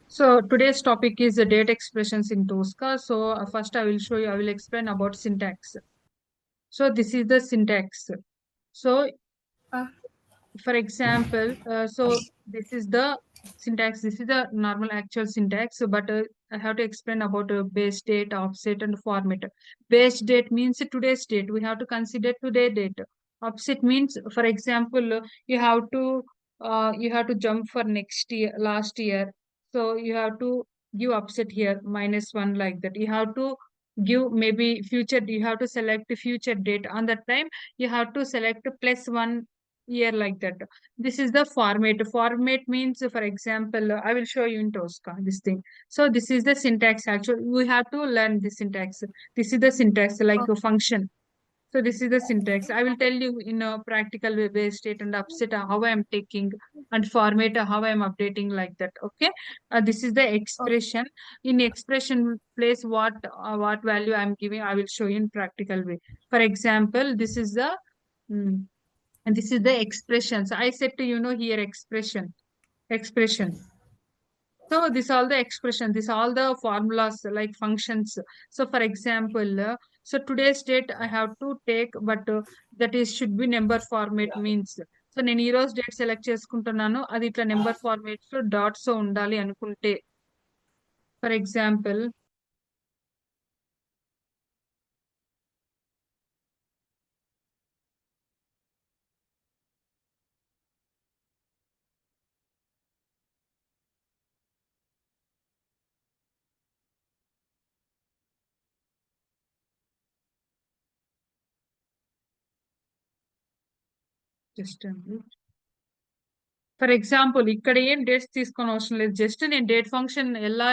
So today's topic is the date expressions in Tosca. So first I will explain about syntax. So this is the syntax. So for example, this is the syntax. This is the normal actual syntax, but I have to explain about base date, offset, and format. Base date means today's date. We have to consider today date. Offset means, for example, you have to jump for next year, last year. So you have to give offset here -1 like that. You have to give maybe future. You have to select future date on that time. You have to select +1 year like that. This is the format. Format means, for example, I will show you in Tosca this thing. So this is the syntax. Actually, we have to learn the syntax. This is the syntax like a function. So this is the syntax. I will tell you in a practical way, base state and upset how I am taking, and format how I am updating like that. Okay. This is the expression. In expression place, what value I am giving, I will show you in practical way. For example, mm, and this is the expressions. I said to here expression. So this all the expression, this all the formulas like functions. So for example, so today's date I have to take, but that is should be number format means. So నేను ఈ రోజు date select చేసుకుంటున్నాను, అది ఇట్లా number formats లో dots ఉండాలి అనుకుంటే, for example just for example ఇక్కడ ఏం డేట్స్ తీసుకొని అవసరం లేదు, జస్ట్ నేను డేట్ ఫంక్షన్ ఎలా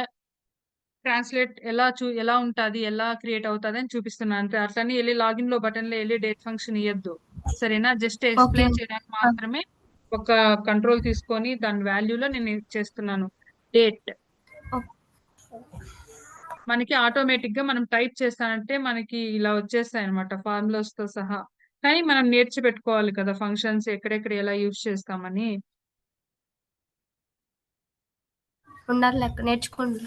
ఉంటుంది, ఎలా క్రియేట్ అవుతుంది అని చూపిస్తున్నాను అంతే. అట్లనే వెళ్ళి లాగిన్ లో బటన్ లో వెళ్ళి డేట్ ఫంక్షన్ ఇవ్వద్దు, సరేనా? జస్ట్ ఎక్స్ప్లెయిన్ చేయడానికి మాత్రమే ఒక కంట్రోల్ తీసుకొని దాని వాల్యూలో నేను చేస్తున్నాను డేట్. మనకి ఆటోమేటిక్ గా మనం టైప్ చేస్తానంటే మనకి ఇలా వచ్చేస్తాయి అనమాట ఫార్ములాస్ తో సహా. కానీ మనం నేర్చిపెట్టుకోవాలి కదా ఫంక్షన్స్ ఎక్కడెక్కడ ఎలా యూజ్ చేస్తామని. నేర్చుకోండి.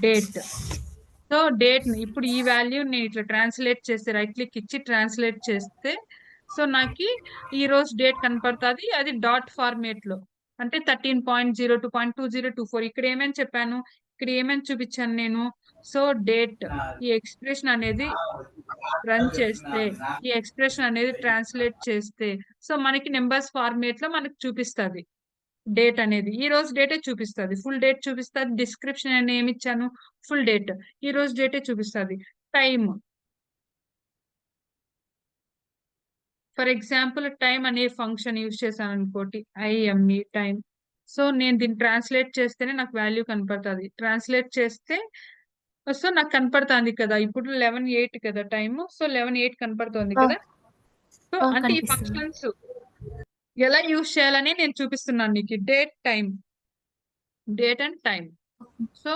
డేట్. సో డేట్ ఇప్పుడు ఈ వాల్యూ నేను ఇట్లా ట్రాన్స్లేట్ చేస్తే, రైట్ క్లిక్ ఇచ్చి ట్రాన్స్లేట్ చేస్తే, సో నాకు ఈ రోజు డేట్ కనపడుతుంది. అది డాట్ ఫార్మేట్ లో, అంటే 13.02.2024. ఇక్కడ ఏమని చెప్పాను, ఇక్కడ ఏమని చూపించాను నేను. సో డేట్ ఈ ఎక్స్ప్రెషన్ అనేది రన్ చేస్తే, ఈ ఎక్స్ప్రెషన్ అనేది ట్రాన్స్లేట్ చేస్తే, సో మనకి నెంబర్స్ ఫార్మేట్ లో మనకి చూపిస్తుంది. డేట్ అనేది ఈ రోజు డేటే చూపిస్తుంది, ఫుల్ డేట్ చూపిస్తుంది. డిస్క్రిప్షన్ అని ఏమి ఇచ్చాను, ఫుల్ డేట్, ఈ రోజు డేటే చూపిస్తుంది. టైం, ఫర్ ఎగ్జాంపుల్ టైం అనే ఫంక్షన్ యూజ్ చేశాను అనుకోటి, ఐఎంఈ టైం. సో నేను దీన్ని ట్రాన్స్లేట్ చేస్తేనే నాకు వాల్యూ కనపడుతుంది. ట్రాన్స్లేట్ చేస్తే సో నాకు కనపడుతుంది కదా, ఇప్పుడు 11:08 కదా టైము. సో 11:08 కనపడుతుంది కదా. సో అంటే ఈ ఫంక్షన్స్ ఎలా యూజ్ చేయాలని నేను చూపిస్తున్నాను నీకు. Date and time. So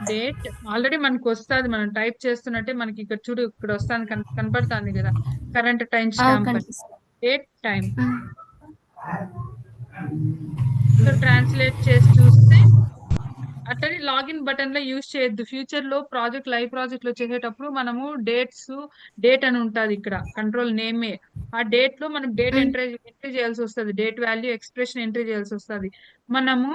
date already మనకు వస్తుంది, మనం టైప్ చేస్తున్నట్టే మనకి ఇక్కడ చూడు, ఇక్కడ వస్తుంది కనపడుతుంది కదా, current time stamp. Date time. So translate చేసి చూస్తే అట్లనే లాగిన్ బటన్ లో యూజ్ చేయొద్దు. ఫ్యూచర్ లో లైవ్ ప్రాజెక్ట్ లో చేసేటప్పుడు మనము డేట్ అని ఉంటుంది ఇక్కడ, కంట్రోల్ నేమే. ఆ డేట్ లో మనం డేట్ ఎంట్రీ చేయాల్సి వస్తుంది, డేట్ వాల్యూ ఎక్స్ప్రెషన్ ఎంట్రీ చేయాల్సి వస్తుంది. మనము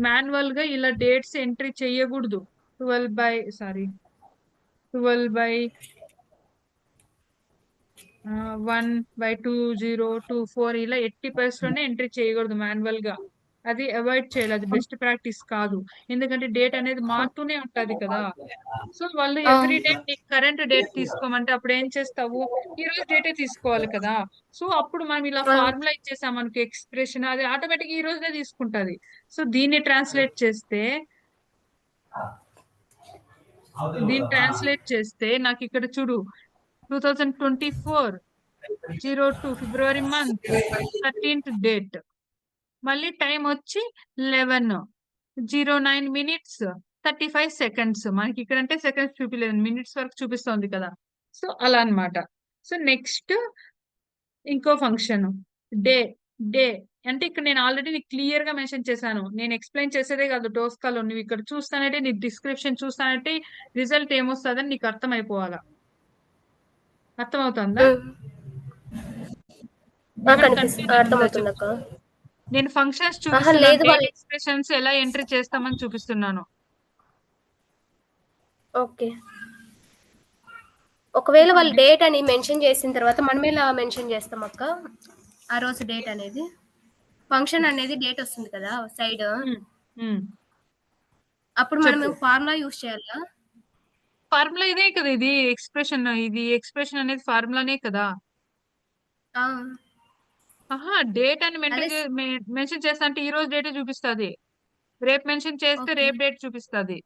మాన్యువల్ గా ఇలా డేట్స్ ఎంట్రీ చేయకూడదు. 12/1/2024 ఇలా ఎట్టి పరిస్థితుల్లోనే ఎంట్రీ చేయకూడదు మాన్యువల్ గా. అది అవాయిడ్ చేయాలి, అది బెస్ట్ ప్రాక్టీస్ కాదు. ఎందుకంటే డేట్ అనేది మారుతూనే ఉంటది కదా. సో వాళ్ళు ఎవ్రీ డే కరెంట్ డేట్ తీసుకోమంటే అప్పుడు ఏం చేస్తావు, ఈ రోజు డేటే తీసుకోవాలి కదా. సో అప్పుడు మనం ఇలా ఫార్ములా ఇచ్చేసాం మనకి ఎక్స్ప్రెషన్, అది ఆటోమేటిక్ ఈ రోజే తీసుకుంటది. సో దీన్ని ట్రాన్స్లేట్ చేస్తే నాకు ఇక్కడ చూడు, 2024/02 ఫిబ్రవరి మంత్ 13th డేట్, మళ్ళీ టైం వచ్చి 11:09 మనకి ఇక్కడ అంటే సెకండ్స్ చూపించలేదు, మినిట్స్ వరకు చూపిస్తుంది కదా. సో అలా అన్నమాట. సో నెక్స్ట్ ఇంకో ఫంక్షన్, డే డే అంటే ఇక్కడ నేను ఆల్రెడీ నీకు క్లియర్ గా మెన్షన్ చేశాను. నేను ఎక్స్ప్లెయిన్ చేసేదే కాదు టోస్కాలో. నువ్వు ఇక్కడ చూస్తానంటే నీ డిస్క్రిప్షన్ చూస్తానంటే రిజల్ట్ ఏమొస్తుందని నీకు అర్థమైపోవాలా. అర్థమవుతుందా? ఏమైనా కన్ఫ్యూజన్ ఉందా అర్థమవుతుంది చెప్పు. అక్క. నేను ఫంక్షన్స్ ఆహా చూపిస్తున్నాను, లేదు డేట్ వాళ్ళు. ఎక్స్ప్రెషన్స్ ఎలా ఎంట్రీ చేస్తామని చూపిస్తున్నాను. ఓకే. ఒకవేళ వాళ్ళు డేట్ అని మెన్షన్ చేసిన తర్వాత మనం ఎలా మెన్షన్ చేస్తాం అక్క ఆ రోజు డేట్ అనేది? ఫంక్షన్ అనేది డేట్ వస్తుంది కదా సైడ్, ఉమ్, ఉమ్. అప్పుడు మనం చెప్పు. ఫార్ములా యూస్ చేయాలా? ఫార్ములా ఇదే కదా, ఇది ఎక్స్ప్రెషన్ అనేది ఫార్ములానే కదా. ఆ, ఆహా, డేట్ అని అదే. మెన్షన్ చేస్తా అంటే ఈ రోజు డేటే చూపిస్తుంది. రేపు మెన్షన్ చేస్తే ఓకే. రేపు డేట్ చూపిస్తుంది.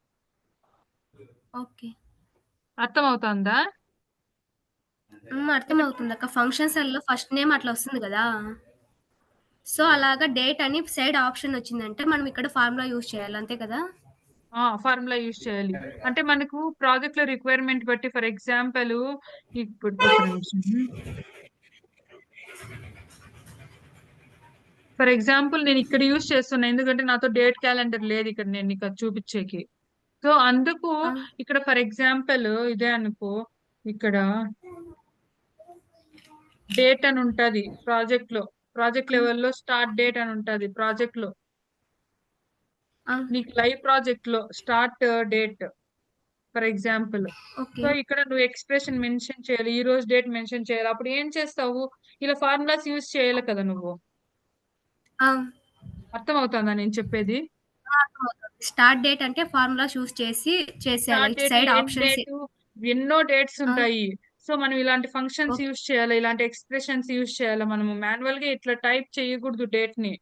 ఓకే. అర్థమవుతుందా? అర్థమవుతుంది అక్క. ఫంక్షన్స్ లో ఫస్ట్ నేమ్ అట్లా వస్తుంది కదా, సో అలాగా డేట్ అని సైడ్ ఆప్షన్ వచ్చిందంటే మనం ఇక్కడ ఫార్ములా యూస్ చేయాలి అంతే కదా? ఫార్ములా యూజ్ చేయాలి. అంటే మనకు ప్రాజెక్ట్ లో రిక్వైర్మెంట్ బట్టి, ఫర్ ఎగ్జాంపుల్ ఇప్పుడు ఒక నిమిషం. ఫర్ ఎగ్జాంపుల్ నేను ఇక్కడ యూజ్ చేస్తున్నా, ఎందుకంటే నాతో డేట్ క్యాలెండర్ లేదు ఇక్కడ నేను ఇక్కడ చూపించేకి. సో అందుకు ఆ, ఇక్కడ ఫర్ ఎగ్జాంపుల్ ఇదే అనుకో, ఇక్కడ డేట్ అని ఉంటది ప్రాజెక్ట్ లెవెల్లో స్టార్ట్ డేట్ అని ఉంటది ప్రాజెక్ట్ లో. ఆ, నీకు లైవ్ ప్రాజెక్ట్ లో start date for example. Okay. So ఇక్కడ నువ్వు ఎక్స్ప్రెషన్ మెన్షన్ చేయాలి, ఈ రోజు డేట్ మెన్షన్ చేయాలి. అప్పుడు ఏం చేస్తావు, ఇలా ఫార్ములాస్ యూజ్ చేయాలి కదా నువ్వు. ఆ, అర్థమవుతుందా నేను చెప్పేది? అర్థమవుతుంది. స్టార్ట్ డేట్ అంటే ఫార్ములా చూస్ చేసి చేసేయాలి. స్టార్ట్ ఇటు date, side end options. Date, ఎన్నో డేట్స్ ఆ, ఉంటాయి. సో మనం ఇలాంటి ఫంక్షన్స్ ఓకే. యూజ్ చేయాలి, ఇలాంటి ఎక్స్ప్రెషన్స్ యూజ్ చేయాలి. మనము మాన్యువల్ గా ఇట్లా టైప్ చేయకూడదు డేట్ ని.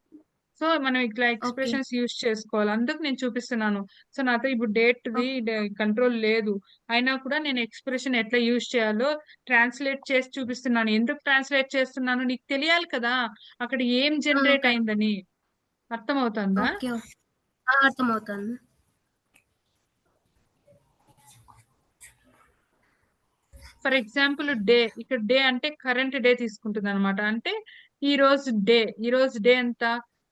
సో మనం ఇట్లా ఓకే. ఎక్స్ప్రెషన్స్ యూజ్ చేసుకోవాలి, అందుకు నేను చూపిస్తున్నాను. సో నాతో ఇప్పుడు డేట్ ది ఓకే. కంట్రోల్ లేదు, అయినా కూడా నేను ఎక్స్ప్రెషన్ ఎట్లా యూజ్ చేయాలో ట్రాన్స్లేట్ చేసి చూపిస్తున్నాను. ఎందుకు ట్రాన్స్లేట్ చేస్తున్నాను, నీకు తెలియాలి కదా అక్కడ ఏం జనరేట్ ఓకే. అయిందని. అర్థమవుతుందా? ఓకే. అర్థమవుతుంది. ఫర్ ఎగ్జాంపుల్ ఇక్కడ డే అంటే కరెంట్ డే తీసుకుంటుంది అనమాట. అంటే ఈ రోజు డే ఎంత,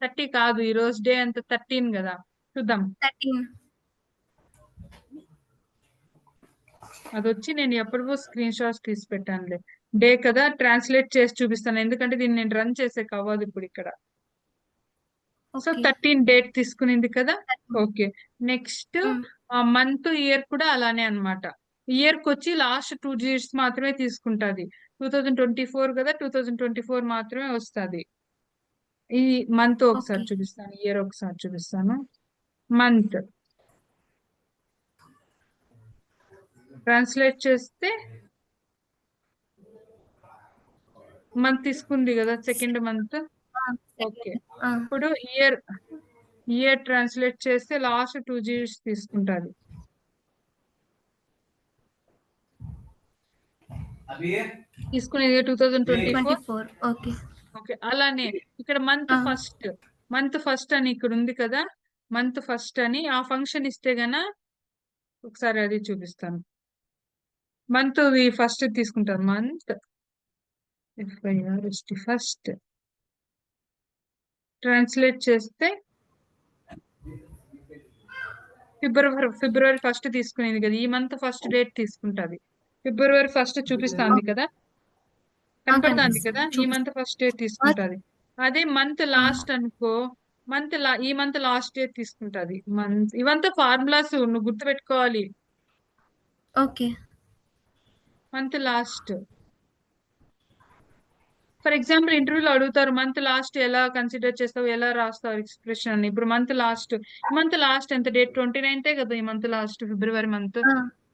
30 కాదు, ఈ రోజు డే ఎంత, 13 కదా. చూద్దాం. 13. అది వచ్చి నేను ఎప్పుడో స్క్రీన్ షాట్స్ తీసి పెట్టానులే. డే కదా, ట్రాన్స్లేట్ చేసి చూపిస్తాను, ఎందుకంటే దీన్ని నేను రన్ చేసే అవ్వదు ఇప్పుడు ఇక్కడ. So okay. 13 డేట్ తీసుకునింది కదా. 13. ఓకే. నెక్స్ట్ హ్మ్. మంత్ ఇయర్ కూడా అలానే అన్నమాట. ఇయర్ కి వచ్చి లాస్ట్ 2 digits మాత్రమే తీసుకుంటది. 2024 కదా, 2024 మాత్రమే వస్తది. ఈ మంత్ ఒకసారి ఓకే. చూపిస్తాను, ఇయర్ ఒకసారి చూపిస్తాను. మంత్ ట్రాన్స్లేట్ చేస్తే మంత్ తీసుకుంది కదా, సెకండ్ మంత్. ఓకే. సెకండ్. ఇప్పుడు ఇయర్ ట్రాన్స్లేట్ చేస్తే లాస్ట్ 2 digits తీసుకుంటది. తీసుకునేది 2024. 24. ఓకే. ఓకే. అలానే ఇక్కడ మంత్ ఫస్ట్ అని ఇక్కడ ఉంది కదా, మంత్ ఫస్ట్ అని ఆ ఫంక్షన్ ఇస్తే గన ఒకసారి అది చూపిస్తాను. మంత్ ఫస్ట్ తీసుకుంటారు, మంత్ ఫస్ట్ ట్రాన్స్లేట్ చేస్తే ఫిబ్రవరి ఫస్ట్ తీసుకునేది కదా, ఈ మంత్ ఫస్ట్ డేట్ తీసుకుంటది. ఫిబ్రవరి ఫస్ట్ చూపిస్తాంది కదా, కనపడుతుంది కదా, కనిపిస్తుంది. ఈ మంత్ ఫస్ట్ డేట్ తీసుకుంటది. అదే మంత్ లాస్ట్ అనుకో, ఈ మంత్ లాస్ట్ డేట్ తీసుకుంటది. ఇవంతా ఫార్ములాస్ నువ్వు గుర్తుపెట్టుకోవాలి. Okay. Month last for example ఇంటర్వ్యూలో అడుగుతారు, మంత్ లాస్ట్ ఎలా కన్సిడర్ చేస్తావు, ఎలా రాస్తావు ఎక్స్ప్రెషన్ అని. ఇప్పుడు మంత్ లాస్ట్ ఎంత డేట్, 29th కదా ఈ మంత్ లాస్ట్, ఫిబ్రవరి మంత్.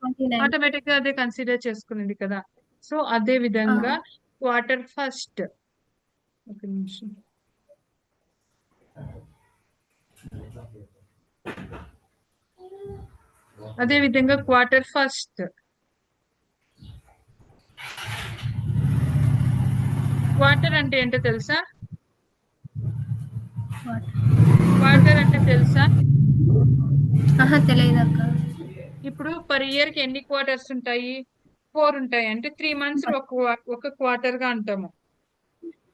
29. ఆటోమేటిక్ గా అదే కన్సిడర్ చేసుకునేది కదా. సో అదే విధంగా క్వార్టర్ ఫస్ట్, ఒక నిమిషం, అదే విధంగా క్వార్టర్ ఫస్ట్. క్వార్టర్ అంటే ఏంటో తెలుసా? క్వార్టర్ అంటే తెలుసా? తెలియదు అక్క. ఇప్పుడు పర్ ఇయర్ కి ఎన్ని క్వార్టర్స్ ఉంటాయి? 4 ఉంటాయి. అంటే 3 months ఒక క్వార్టర్ గా అంటాము.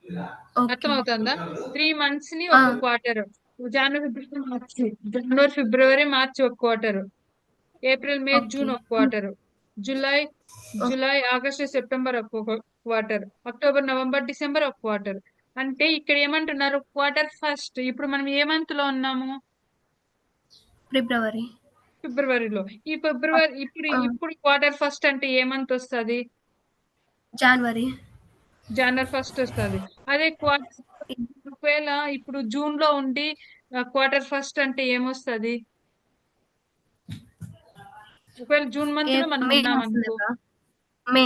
ఓకే. అర్థమవుతుందా? 3 మంత్స్ ని ఒక క్వార్టర్. జనవరి ఫిబ్రవరి మార్చి ఒక quarter, April May okay. June ఒక quarter, July July August September ఒక క్వార్టర్, అక్టోబర్ నవంబర్ డిసెంబర్ ఒక క్వార్టర్. అంటే ఇక్కడ ఏమంటున్నారు, క్వార్టర్ ఫస్ట్. ఇప్పుడు మనం ఏ మంత్ లో ఉన్నాము? ఫిబ్రవరి. ఫిబ్రవరిలో. ఈ ఫిబ్రవరి ఇప్పుడు ఇప్పుడు క్వార్టర్ ఫస్ట్ అంటే ఏ మంత్ వస్తది? జనవరి. జనవరి ఫస్ట్ వస్తది. అదే ఒకవేళ ఇప్పుడు జూన్ లో ఉండి క్వార్టర్ ఫస్ట్ అంటే ఏమొస్తది? ఒకవేళ జూన్ మంత్ లో మనం మే ఉన్నాం వస్తుంది అనుకో, కదా! మే.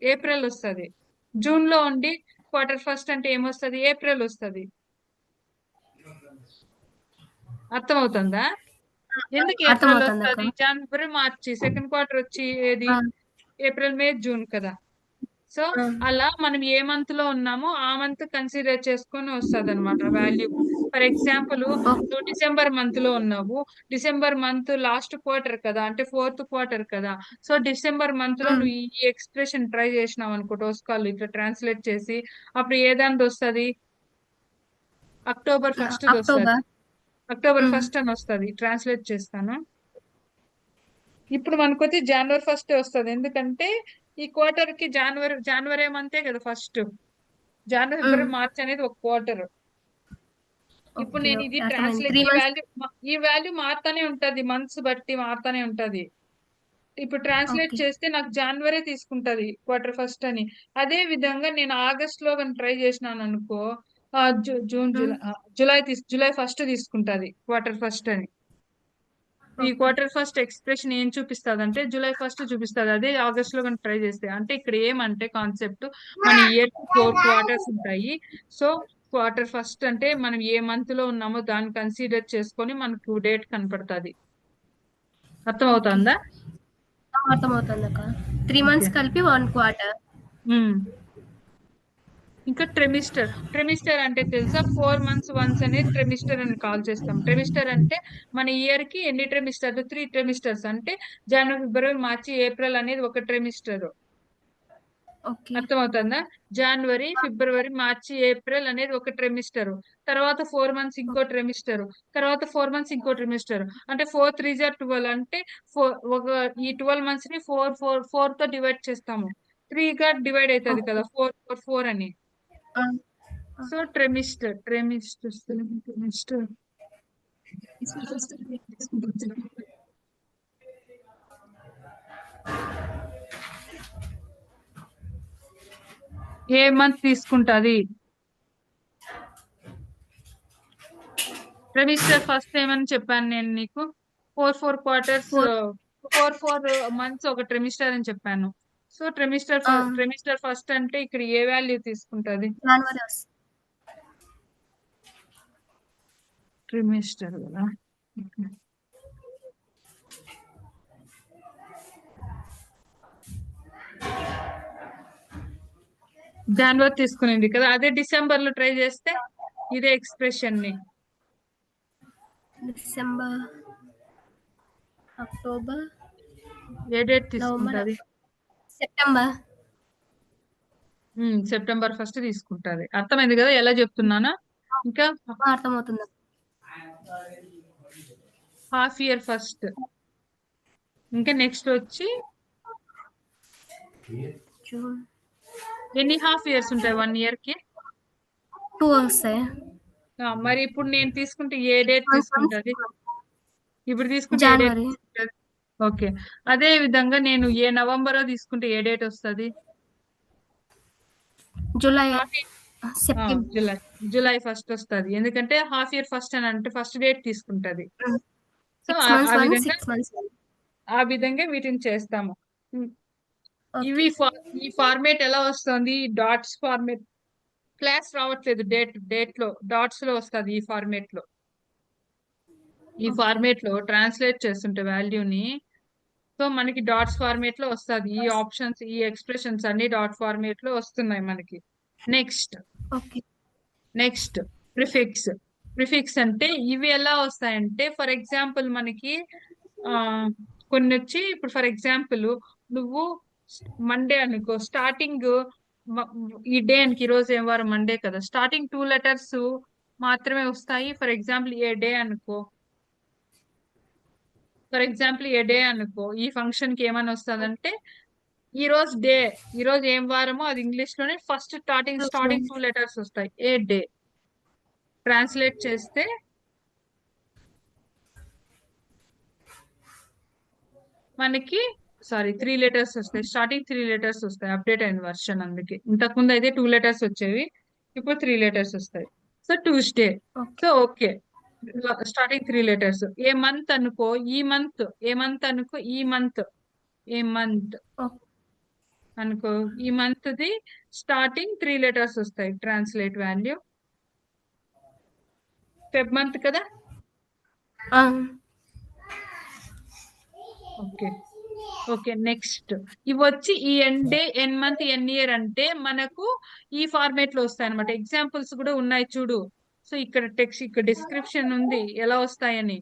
ఏప్రిల్ వస్తది. జూన్ లో ఉండి క్వార్టర్ ఫస్ట్ అంటే ఏమొస్తది? ఏప్రిల్ వస్తది. అర్థమవుతుందా? ఎందుకు ఏప్రిల్ అర్థమవుతుందక్క. వస్తది? జనవరి మార్చి సెకండ్ క్వార్టర్ వచ్చి ఏది? ఆ! ఏప్రిల్ మే జూన్ కదా. సో ఆ! అలా మనం ఏ మంత్ లో ఉన్నామో ఆ మంత్ కన్సిడర్ చేసుకొని వస్తుంది అనమాట వాల్యూ. ఫర్ ఎగ్జాంపుల్, నువ్వు డిసెంబర్ మంత్ లో ఉన్నావు. డిసెంబర్ మంత్ లాస్ట్ క్వార్టర్ కదా, అంటే ఫోర్త్ క్వార్టర్ కదా. సో డిసెంబర్ మంత్ లో నువ్వు ఈ ఎక్స్ప్రెషన్ ట్రై చేసినావు అనుకో, టోస్కాల్ ఇట్లా ట్రాన్స్లేట్ చేసి, అప్పుడు ఏదాంది వస్తుంది? అక్టోబర్ ఫస్ట్ వస్తుంది. అక్టోబర్. అక్టోబర్ ఫస్ట్ అని వస్తుంది. ట్రాన్స్లేట్ చేస్తాను. ఇప్పుడు మనకొచ్చి జనవరి ఫస్ట్ వస్తుంది. ఎందుకంటే ఈ క్వార్టర్ కి జనవరి మంతే కదా ఫస్ట్. జనవరి ఫిబ్రవరి మార్చ్ అనేది ఒక క్వార్టర్. ఇప్పుడు ఓకే. నేను ఇది ఓకే. అర్థమైంది. Translate 3 months. ఈ వాల్యూ మారుతానే ఉంటది, మంత్స్ బట్టి మారుతానే ఉంటది. ఇప్పుడు ట్రాన్స్లేట్ ఓకే. చేస్తే నాకు జనవరి తీసుకుంటది క్వార్టర్ ఫస్ట్ అని. అదే విధంగా నేను ఆగస్ట్ లో కానీ ట్రై చేసినాను అనుకో, జూన్ జూలై ఫస్ట్ తీసుకుంటది క్వార్టర్ ఫస్ట్ అని. ఈ ఓకే. క్వార్టర్ ఫస్ట్ ఎక్స్ప్రెషన్ ఏం చూపిస్తుంది అంటే జూలై ఫస్ట్ చూపిస్తుంది. అదే ఆగస్ట్ లో కానీ ట్రై చేస్తే, అంటే ఇక్కడ ఏమంటే కాన్సెప్ట్, మన ఇయర్ 4 క్వార్టర్స్ ఉంటాయి. సో క్వార్టర్ ఫస్ట్ అంటే మనం ఏ మంత్ లో ఉన్నామో దాన్ని కన్సిడర్ చేసుకొని మనకు డేట్ కనపడుతుంది. ఓకే. అర్థమవుతుందా? అర్థమవుతుందక్క. 3 ఓకే. మంత్స్ కలిపి 1 క్వార్టర్. ఇంకా ట్రెమిస్టర్ అంటే తెలుసా? 4 మంత్స్ వన్స్ అనేది ట్రెమిస్టర్ అని కాల్ చేస్తాం. ట్రెమిస్టర్ అంటే మన ఇయర్ కి ఎన్ని ట్రెమిస్టర్లు? 3 ట్రెమిస్టర్స్. అంటే జనవరి ఫిబ్రవరి మార్చి ఏప్రిల్ అనేది ఒక ట్రెమిస్టర్. ఓకే. అర్థమవుతుందా? జనవరి ఫిబ్రవరి మార్చి ఏప్రిల్ అనేది ఒక ట్రెమిస్టర్. తర్వాత 4 మంత్స్ ఇంకో ట్రెమిస్టర్. తర్వాత 4 మంత్స్ ఇంకో ట్రెమిస్టర్. అంటే 4 3 12. అంటే ఈ 12 మంత్స్ ని 4 తో డివైడ్ చేస్తాము. 3 గా డివైడ్ అవుతుంది ఓకే. కదా, 4 4 4 అని. ఆ! సో ట్రెమిస్టర్ ఏ మంత్ తీసుకుంటది? ట్రెమిస్టర్ ఫస్ట్ ఏమని చెప్పాను నేను నీకు? 4 క్వార్టర్స్, 4. 4 మంత్స్ ఒక ట్రెమిస్టర్ అని చెప్పాను. సో ట్రెమిస్టర్ ఫస్ట్ అంటే ఇక్కడ ఏ వాల్యూ తీసుకుంటది? జనవరి వస్తుంది. ట్రిమిస్టర్ కదా. జనవరి తీసుకునింది కదా, అదే డిసెంబర్ లో ట్రై చేస్తే ఇదే ఎక్స్ప్రెషన్ ని డిసెంబర్, అక్టోబర్, ఏ డేట్ నవంబర్, తీసుకుంటది? సెప్టెంబర్. సెప్టెంబర్ ఫస్ట్ తీసుకుంటది. అర్థమైంది కదా ఎలా చెప్తున్నానా? ఇంకా అర్థమవుతుంది. Half year first. ఇంకా నెక్స్ట్ వచ్చి జూన్. ఎన్ని హాఫ్ ఇయర్స్ ఉంటాయి 1 ఇయర్ కి? 2 వస్తాయి. మరి ఇప్పుడు నేను తీసుకుంటే ఏ డేట్ తీసుకుంటది? ఇప్పుడు తీసుకుంటే ఏ డేట్ జనవరి. తీసుకుంటది? ఓకే. అదే విధంగా నేను ఏ నవంబర్ తీసుకుంటే ఏ డేట్ వస్తుంది? July, September. జూలై ఫస్ట్ వస్తుంది. ఎందుకంటే హాఫ్ ఇయర్ ఫస్ట్ అని అంటే ఫస్ట్ డేట్ తీసుకుంటది. సో 6 మంత్స్ ఆ 1, విధంగా 6 మంత్స్ 1. ఆ విధంగా వీటిని చేస్తాము. ఓకే. ఇవి ఈ ఫార్మేట్ ఎలా వస్తుంది? Dots format. క్లాస్ రావట్లేదు, డేట్ లో డాట్స్ లో వస్తుంది. ఈ ఫార్మేట్ లో ట్రాన్స్లేట్ చేస్తుంటే వాల్యూని, సో మనకి డాట్స్ ఫార్మేట్ లో వస్తుంది. ఈ ఆప్షన్స్, ఈ ఎక్స్ప్రెషన్స్ అన్ని డాట్ ఫార్మేట్ లో వస్తున్నాయి మనకి. Next okay. ప్రిఫిక్స్ అంటే ఇవి ఎలా వస్తాయంటే, ఫర్ ఎగ్జాంపుల్ మనకి కొన్ని వచ్చి, ఇప్పుడు ఫర్ ఎగ్జాంపుల్ నువ్వు మండే అనుకో, స్టార్టింగ్ ఈ డే అని ఈ రోజు ఏం వారం మండే కదా, స్టార్టింగ్ 2 లెటర్స్ మాత్రమే వస్తాయి. ఫర్ ఎగ్జాంపుల్ ఏ డే అనుకో, ఈ ఫంక్షన్ కి ఏమని వస్తుందంటే ఈ రోజు డే, ఈ రోజు ఏం వారమో అది ఇంగ్లీష్ లోనే ఫస్ట్ స్టార్టింగ్ 2 లెటర్స్ వస్తాయి, ఏ డే. ట్రాన్స్లేట్ చేస్తే మనకి 3 లెటర్స్ వస్తాయి, స్టార్టింగ్ 3 లెటర్స్ వస్తాయి. అప్డేట్ అయిన వర్షన్, అందుకే ఇంతకుముందు అయితే 2 లెటర్స్ వచ్చేవి, ఇప్పుడు 3 లెటర్స్ వస్తాయి. So Tuesday. So okay, starting 3 letters. ఏ మంత్ అనుకో, ఈ మంత్. ఏ మంత్ అనుకో, ఈ మంత్. ఏ మంత్ అనుకో, ఈ మంత్ ది స్టార్టింగ్ 3 లెటర్స్ వస్తాయి. Translate value. ఫెబ్ మంత్ కదా. ఓకే ఓకే, నెక్స్ట్ ఇవి వచ్చి ఈ N day, N month, N year అంటే మనకు ఈ ఫార్మేట్ లో వస్తాయి అనమాట. ఎగ్జాంపుల్స్ కూడా ఉన్నాయి చూడు. సో ఇక్కడ టెక్స్ట్, ఇక్కడ డిస్క్రిప్షన్ ఉంది ఎలా వస్తాయని.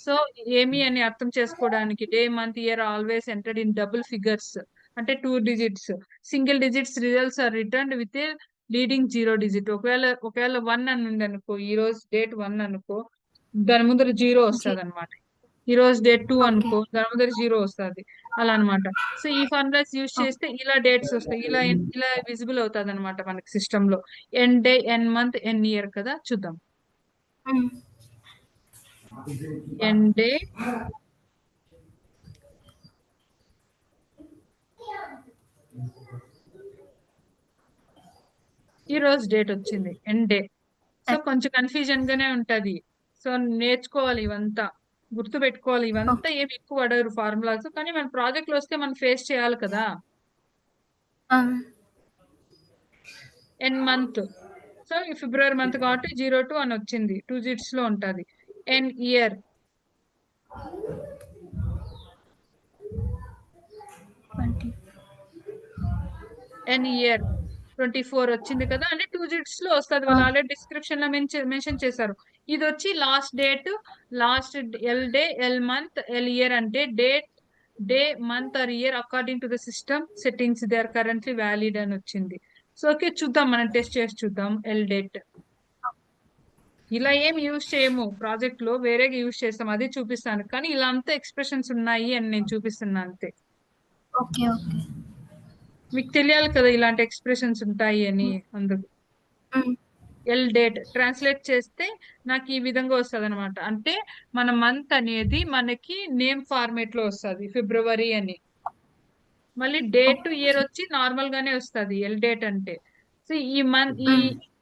సో ఏమి అని అర్థం చేసుకోవడానికి, day, month, year always entered in double figures, అంటే 2 digits. Single digits results are returned with a leading 0 digit. ఒకవేళ 1 అని ఉంది అనుకో, ఈ రోజు డేట్ 1 అనుకో, దాని ముందర 0 వస్తుంది అనమాట. ఈ రోజు డేట్ 2 అనుకో, దాని ముందర 0 వస్తుంది, అలా అనమాట. సో ఈ ఫార్ములాస్ యూజ్ చేస్తే ఇలా డేట్స్ వస్తాయి, ఇలా విజిబుల్ అవుతుంది అనమాట మనకి సిస్టమ్ లో. N day, N month, N year కదా. చూద్దాం. ఎన్ డే, ఈ రోజు డేట్ వచ్చింది, ఎన్ డే. సో కొంచెం కన్ఫ్యూజన్ గానే ఉంటది. సో నేర్చుకోవాలి ఇవంతా, గుర్తు పెట్టుకోవాలి. ఇవంతా ఏమి ఎక్కువ అడగరు ఫార్ములాస్, కానీ మన ప్రాజెక్ట్ లో వస్తే మనం ఫేస్ చేయాలి కదా. ఎన్ మంత్, సో ఈ ఫిబ్రవరి మంత్ కాబట్టి 02 అని వచ్చింది, 2 digits లో ఉంటది. ఎన్ ఇయర్, ఎన్ ఇయర్ 24 వచ్చింది కదా, అంటే 2 digits లో వస్తుంది. వాళ్ళు ఆల్రెడీ డిస్క్రిప్షన్ లో మెన్షన్ చేశారు. ఇది వచ్చి last date, last L day, L month, L year అంటే date, day, month or year according to the system settings they are currently valid అని వచ్చింది. సో ఓకే, చూద్దాం, మనం టెస్ట్ చేసి చూద్దాం. ఎల్ డేట్ ఇలా ఏం యూజ్ చేయము ప్రాజెక్ట్ లో, వేరేగా యూజ్ చేస్తాం, అది చూపిస్తాను. కానీ ఇలా అంతా ఎక్స్ప్రెషన్స్ ఉన్నాయి అని నేను చూపిస్తున్నా అంతే. ఓకే ఓకే, మీకు తెలియాలి కదా ఇలాంటి ఎక్స్ప్రెషన్స్ ఉంటాయి అని, అందుకు. ఎల్ డేట్ ట్రాన్స్లేట్ చేస్తే నాకు ఈ విధంగా వస్తుంది అనమాట. అంటే మన మంత్ అనేది మనకి నేమ్ ఫార్మేట్ లో వస్తుంది, ఫిబ్రవరి అని. మళ్ళీ డేట్, ఇయర్ వచ్చి నార్మల్ గానే వస్తుంది ఎల్ డేట్ అంటే. సో ఈ మంత్,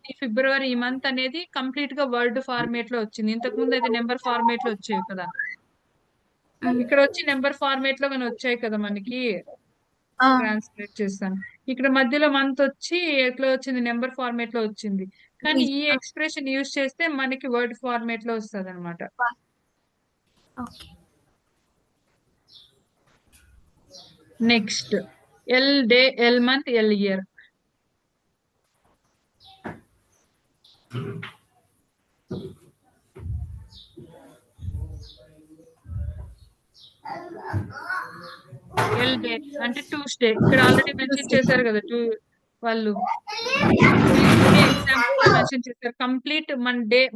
ఈ ఫిబ్రవరి, ఈ మంత్ అనేది కంప్లీట్ గా వర్డ్ ఫార్మేట్ లో వచ్చింది. ఇంతకు ముందు అయితే నెంబర్ ఫార్మేట్ లో వచ్చేవి కదా, ఇక్కడ వచ్చి నెంబర్ ఫార్మేట్ లో కానీ వచ్చాయి కదా మనకి. ట్రాన్స్లేట్ చేస్తాను. ఇక్కడ మధ్యలో మంత్ వచ్చి ఎట్లా వచ్చింది, నెంబర్ ఫార్మేట్ లో వచ్చింది. కానీ ఈ ఎక్స్ప్రెషన్ యూజ్ చేస్తే మనకి వర్డ్ ఫార్మేట్ లో వస్తుంది అనమాట. Next L day, L month, L year. L day అంటే ట్యూస్డే, ఇక్కడ ఆల్రెడీ మెన్షన్ చేశారు కదా వాళ్ళు ఎగ్జాంపుల్ మెన్షన్ చేశారు. కంప్లీట్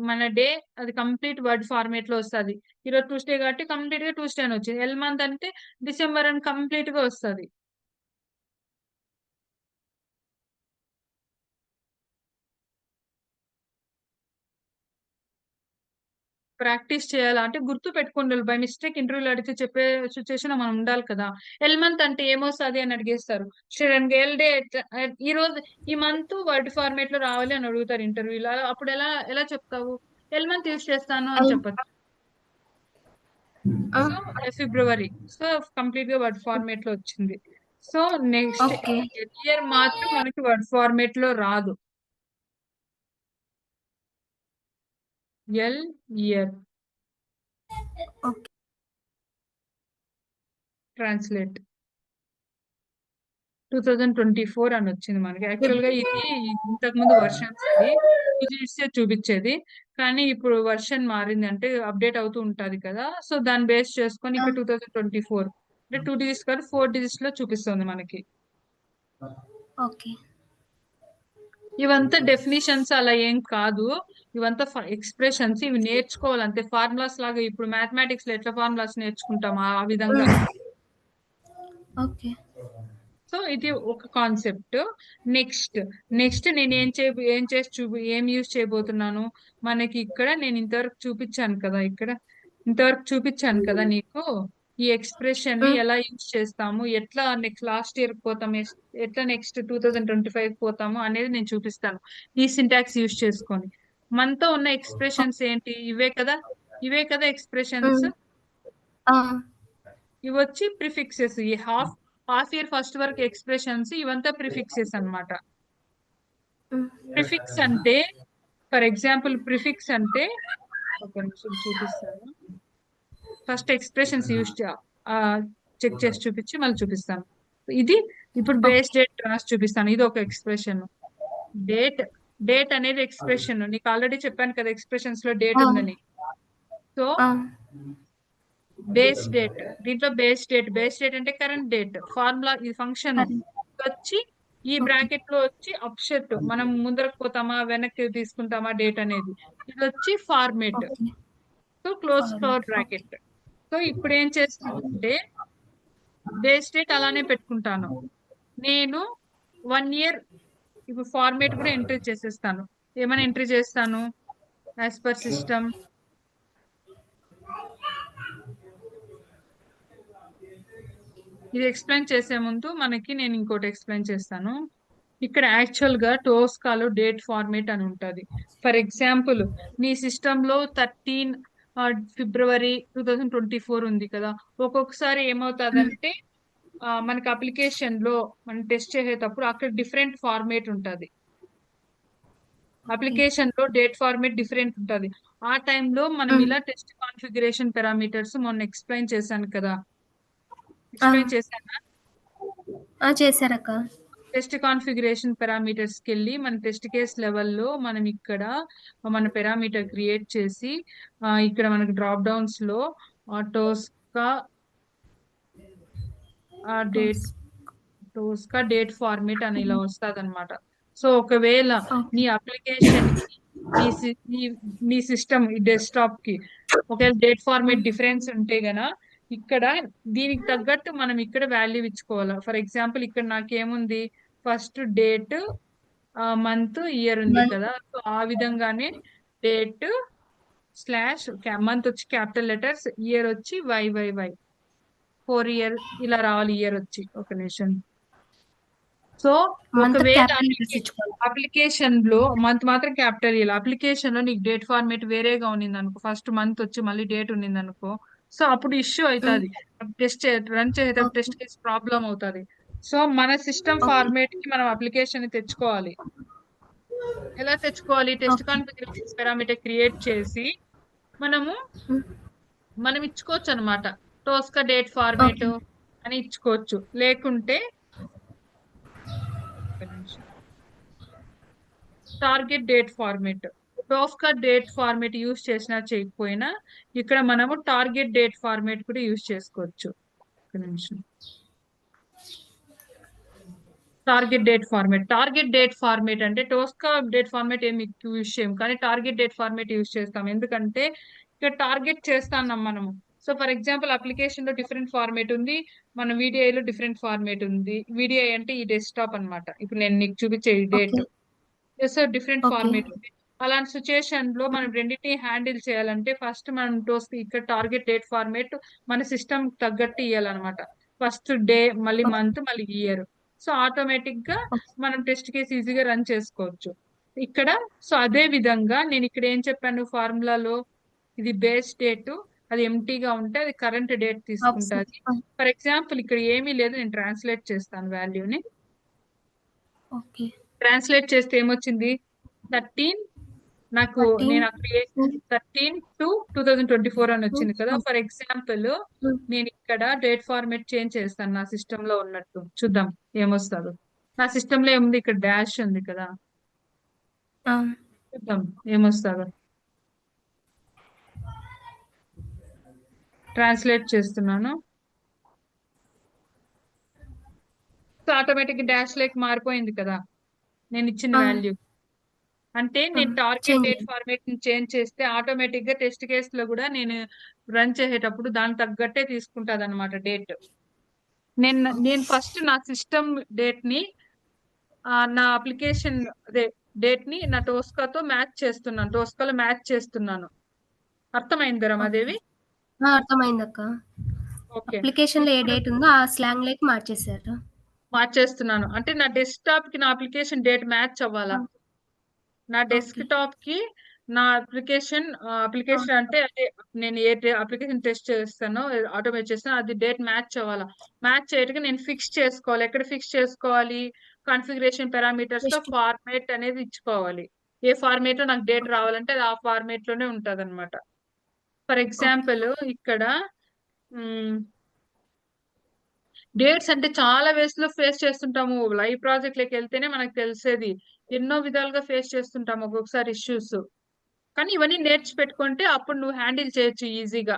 మన డే అది కంప్లీట్ వర్డ్ ఫార్మేట్ లో వస్తుంది. ఈరోజు ట్యూస్డే కాబట్టి కంప్లీట్ గా ట్యూస్డే అని వచ్చింది. ఎల్ మంత్ అంటే డిసెంబర్ అని కంప్లీట్ గా వస్తుంది. ప్రాక్టీస్ చేయాలా అంటే గుర్తు పెట్టుకోండి. బై మిస్టేక్ ఇంటర్వ్యూలో అడిగితే చెప్పే సిచ్యువేషన్ మనం ఉండాలి కదా. ఎల్ మంత్ అంటే ఏమొస్తుంది అని అడిగేస్తారు. చూడండి, ఎల్ డే ఈ రోజు, ఈ మంత్ వర్డ్ ఫార్మేట్ లో రావాలి అని అడుగుతారు ఇంటర్వ్యూలో. అప్పుడు ఎలా ఎలా చెప్తావు? ఎల్ మంత్ యూజ్ చేస్తాను అని చెప్పచ్చు. సో ఫిబ్రవరి, సో కంప్లీట్ గా వర్డ్ ఫార్మేట్ లో వచ్చింది. సో నెక్స్ట్ ఇయర్ మాత్రం మనకి వర్డ్ ఫార్మేట్ లో రాదు. ఎల్ ఇయర్ ట్రాన్స్లేట్ 2024 అని వచ్చింది మనకి. యాక్చువల్ గా ఇది ఇంతకు ముందు వర్షన్స్ చూపించేది, కానీ ఇప్పుడు వర్షన్ మారింది, అంటే అప్డేట్ అవుతూ ఉంటది కదా. సో దాన్ని బేస్ చేసుకొని ఇక్కడ 2024 అంటే 2 digits కాదు 4 digits లో చూపిస్తుంది మనకి. ఓకే ఇవంతా డెఫినిషన్స్ అలా ఏం కాదు. ఇవంతా ఎక్స్ప్రెషన్స్. ఇవి నేర్చుకోవాలి అంతే. ఫార్ములాస్ లాగా ఇప్పుడు మ్యాథమెటిక్స్ లో ఎట్లా ఫార్ములాస్ నేర్చుకుంటాం ఆ విధంగా. ఓకే. సో ఇది ఒక కాన్సెప్ట్. నెక్స్ట్ నేను ఏం యూజ్ చేయబోతున్నాను. మనకి ఇక్కడ నేను ఇంతవరకు చూపించాను కదా నీకు ఈ ఎక్స్ప్రెషన్ ని ఎలా యూజ్ చేస్తాము, ఎట్లా నెక్స్ట్ లాస్ట్ ఇయర్ పోతాము, ఎట్లా నెక్స్ట్ 2025 పోతాము అనేది నేను చూపిస్తాను ఈ సింటాక్స్ యూజ్ చేసుకొని. మనతో ఉన్న ఎక్స్ప్రెషన్స్ ఏంటి? ఇవే కదా ఎక్స్ప్రెషన్స్. ఇవి వచ్చి ప్రిఫిక్సెస్. ఈ హాఫ్ ఇయర్ ఫస్ట్ వరకు ఎక్స్ప్రెషన్స్ ఇవంతా ప్రిఫిక్సెస్ అన్నమాట. ప్రిఫిక్స్ అంటే ఫర్ ఎగ్జాంపుల్ ప్రిఫిక్స్ అంటే ఒక నిమిషం చూపిస్తాను. ఫస్ట్ ఎక్స్ప్రెషన్స్ యూజ్ చెక్ చేసి చూపించి మళ్ళీ చూపిస్తాను. ఇది ఇప్పుడు బేస్ డేట్ రాసి చూపిస్తాను. ఇది ఒక ఎక్స్ప్రెషన్. డేట్ డేట్ అనేది ఎక్స్ప్రెషన్. నీకు ఆల్రెడీ చెప్పాను కదా ఎక్స్ప్రెషన్స్ లో డేట్ ఉందని. సో బేస్ డేట్, దీంట్లో బేస్ డేట్ అంటే కరెంట్ డేట్. ఫార్ములా ఈ ఫంక్షన్ వచ్చి ఈ బ్రాకెట్ లో వచ్చి అప్షెట్, మనం ముందరకు పోతామా వెనక్కి తీసుకుంటామా డేట్ అనేది. ఇది వచ్చి format. So close bracket. So ఇప్పుడు ఏం చేస్తానంటే బేస్ డేట్ అలానే పెట్టుకుంటాను. నేను 1 ఇయర్ ఇప్పుడు ఫార్మేట్ కూడా ఎంట్రీ చేసేస్తాను. ఏమైనా ఎంట్రీ చేస్తాను యాజ్ పర్ సిస్టమ్. ఇది ఎక్స్ప్లెయిన్ చేసే ముందు నేను ఇంకోటి ఎక్స్ప్లెయిన్ చేస్తాను. ఇక్కడ యాక్చువల్ గా టోస్కాలో డేట్ ఫార్మేట్ అని ఉంటుంది. ఫర్ ఎగ్జాంపుల్ నీ సిస్టమ్ లో 13 ఫిబ్రవరి 2024 ఉంది కదా. ఒక్కొక్కసారి ఏమవుతుందంటే మనకి అప్లికేషన్ లో మనం టెస్ట్ చేసేటప్పుడు అక్కడ డిఫరెంట్ ఫార్మేట్ ఉంటుంది. అప్లికేషన్ లో డేట్ ఫార్మేట్ డిఫరెంట్ ఉంటుంది. ఆ టైంలో మనం ఇలా టెస్ట్ కాన్ఫిగరేషన్ పారామీటర్స్ మొన్న ఎక్స్ప్లెయిన్ చేశాను కదా. ఎక్స్ప్లెయిన్ చేశానా? చేశారక్క. టెస్ట్ కాన్ఫిగరేషన్ పారామీటర్స్ కి వెళ్ళి మన టెస్ట్ కేస్ లెవెల్లో మనం ఇక్కడ మన పారామీటర్ క్రియేట్ చేసి ఇక్కడ మనకి డ్రాప్ డౌన్స్ లో టోస్కా డేట్ ఫార్మేట్ అని ఇలా వస్తుంది అనమాట. సో ఒకవేళ నీ అప్లికేషన్ కి నీ సిస్టమ్ ఈ డెస్క్టాప్ కి ఒకవేళ డేట్ ఫార్మేట్ డిఫరెన్స్ ఉంటే గనా ఇక్కడ దీనికి తగ్గట్టు మనం ఇక్కడ వాల్యూ ఇచ్చుకోవాలి. ఫర్ ఎగ్జాంపుల్ ఇక్కడ నాకేముంది, ఫస్ట్ డేట్, మంత్, ఇయర్ ఉంది కదా. సో ఆ విధంగానే డేట్ స్లాష్ మంత్ వచ్చి క్యాపిటల్ లెటర్స్, ఇయర్ వచ్చి YYY 4 ఇయర్ ఇలా రావాలి. ఇయర్ వచ్చి ఒక నిమిషం. సో ఒకవేళ అప్లికేషన్ లో మంత్ మాత్రం క్యాపిటల్ ఇవ్వాలి. అప్లికేషన్ లో నీకు డేట్ ఫార్మేట్ వేరేగా ఉన్నింది అనుకో, ఫస్ట్ మంత్ వచ్చి మళ్ళీ డేట్ ఉన్నింది అనుకో, సో అప్పుడు ఇష్యూ అవుతుంది. టెస్ట్ రన్ చేసేటప్పుడు టెస్ట్ కేసు ప్రాబ్లం అవుతుంది. సో మన సిస్టమ్ ఫార్మేట్ కి మనం అప్లికేషన్ తెచ్చుకోవాలి. ఎలా తెచ్చుకోవాలి? టెస్ట్ కాన్ఫిగరేషన్ పారామీటర్ క్రియేట్ చేసి మనం ఇచ్చుకోవచ్చు అనమాట. టోస్కా డేట్ ఫార్మేట్ అని ఇచ్చుకోవచ్చు. లేకుంటే target date format, టోస్కా date format use చేసినా చేయకపోయినా ఇక్కడ మనము టార్గెట్ డేట్ ఫార్మేట్ కూడా యూజ్ చేసుకోవచ్చు. ఒక నిమిషం. టార్గెట్ డేట్ ఫార్మేట్ అంటే టోస్కా డేట్ ఫార్మేట్ ఏమి యూజ్ చేయం, కానీ టార్గెట్ డేట్ ఫార్మేట్ యూజ్ చేస్తాం. ఎందుకంటే ఇక్కడ టార్గెట్ చేస్తాం మనము. సో ఫర్ ఎగ్జాంపుల్ అప్లికేషన్ లో డిఫరెంట్ ఫార్మేట్ ఉంది, మన VDI లో డిఫరెంట్ ఫార్మేట్ ఉంది. VDI అంటే ఈ డెస్క్టాప్ అన్నమాట. ఇప్పుడు నేను నీకు చూపించే ఈ డేట్ డిఫరెంట్ ఫార్మేట్ ఉంది. అలాంటి సిచ్యుయేషన్ లో మనం రెండింటిని హ్యాండిల్ చేయాలంటే ఫస్ట్ మనం ఇక్కడ టార్గెట్ డేట్ ఫార్మేట్ మన సిస్టమ్ తగ్గట్టు ఇవ్వాలన్నమాట. ఫస్ట్ డే, మళ్ళీ మంత్, మళ్ళీ ఇయర్. సో ఆటోమేటిక్ గా మనం టెస్ట్ కేసు ఈజీగా రన్ చేసుకోవచ్చు ఇక్కడ. సో అదే విధంగా నేను ఇక్కడ ఏం చెప్పాను, ఫార్ములాలో ఇది బేస్ డేట్, అది ఎంటీగా ఉంటే అది కరెంట్ డేట్ తీసుకుంటుంది. ఫర్ ఎగ్జాంపుల్ ఇక్కడ ఏమీ లేదు, నేను ట్రాన్స్లేట్ చేస్తాను వాల్యూని. ట్రాన్స్లేట్ చేస్తే ఏమొచ్చింది, 13 నాకు నేను అక్కడ 13/2/2024 అని వచ్చింది కదా. ఫర్ ఎగ్జాంపుల్ నేను ఇక్కడ డేట్ ఫార్మేట్ చేంజ్ చేస్తాను నా సిస్టమ్ లో ఉన్నట్టు. చూద్దాం ఏమొస్తుందో. నా సిస్టమ్ లో ఏముంది, ఇక్కడ డాష్ ఉంది కదా. చూద్దాం ఏమొస్తుందో. ట్రాన్స్లేట్ చేస్తున్నాను. సో ఆటోమేటిక్ డాష్ లేక్ మారిపోయింది కదా. నేను ఇచ్చిన ఆ! వాల్యూ. అంటే ఆ! నేను టార్గెట్ చేంజ్ డేట్ చేయాలి. ఫార్మేట్ ని చేంజ్ చేస్తే ఆటోమేటిక్ గా టెస్ట్ కేస్ లో కూడా నేను రన్ చేసేటప్పుడు దానికి తగ్గట్టే తీసుకుంటాది అనమాట డేట్. నేను ఫస్ట్ నా సిస్టమ్ డేట్ ని నా అప్లికేషన్ అదే డేట్ ని నా టోస్కాతో మ్యాచ్ చేస్తున్నాను, టోస్కాలో మ్యాచ్ చేస్తున్నాను. అర్థమైంది ఓకే. రమాదేవి? అర్థమైందక్క. ఓకే. అప్లికేషన్‌లో ఏ ఇప్పుడు డేట్ ఉందో ఆ స్లాంగ్‌లోకి మార్చేసారు. మార్చేస్తున్నాను అంటే నా డెస్క్టాప్ కి నా అప్లికేషన్ డేట్ మ్యాచ్ అవ్వాలా. ఆ! నా ఓకే. డెస్క్టాప్ కి నా ఆ! అప్లికేషన్ అంటే అదే నేను ఏ అప్లికేషన్ టెస్ట్ చేస్తానో ఆటోమేట్ చేస్తానో అది డేట్ మ్యాచ్ అవ్వాలా. మ్యాచ్ చేయడానికి నేను ఫిక్స్ చేసుకోవాలి. ఎక్కడ ఫిక్స్ చేసుకోవాలి? కాన్ఫిగరేషన్ పారామీటర్స్ లో జస్ట్ ఫార్మేట్ అనేది ఇచ్చుకోవాలి. ఏ ఫార్మేట్ లో నాకు డేట్ ఓకే. రావాలంటే అది ఆ ఫార్మేట్ లోనే ఉంటది అనమాట. For okay. ఎగ్జాంపుల్ ఇక్కడ డేట్స్ అంటే చాలా వేస్ లో ఫేస్ చేస్తుంటాము. లైవ్ ప్రాజెక్ట్ లోకి వెళ్తేనే మనకు తెలిసేది. ఎన్నో విధాలుగా ఫేస్ చేస్తుంటాము ఒక్కొక్కసారి ఇష్యూస్. కానీ ఇవన్నీ నేర్చి పెట్టుకుంటే అప్పుడు నువ్వు హ్యాండిల్ చేయొచ్చు ఈజీగా.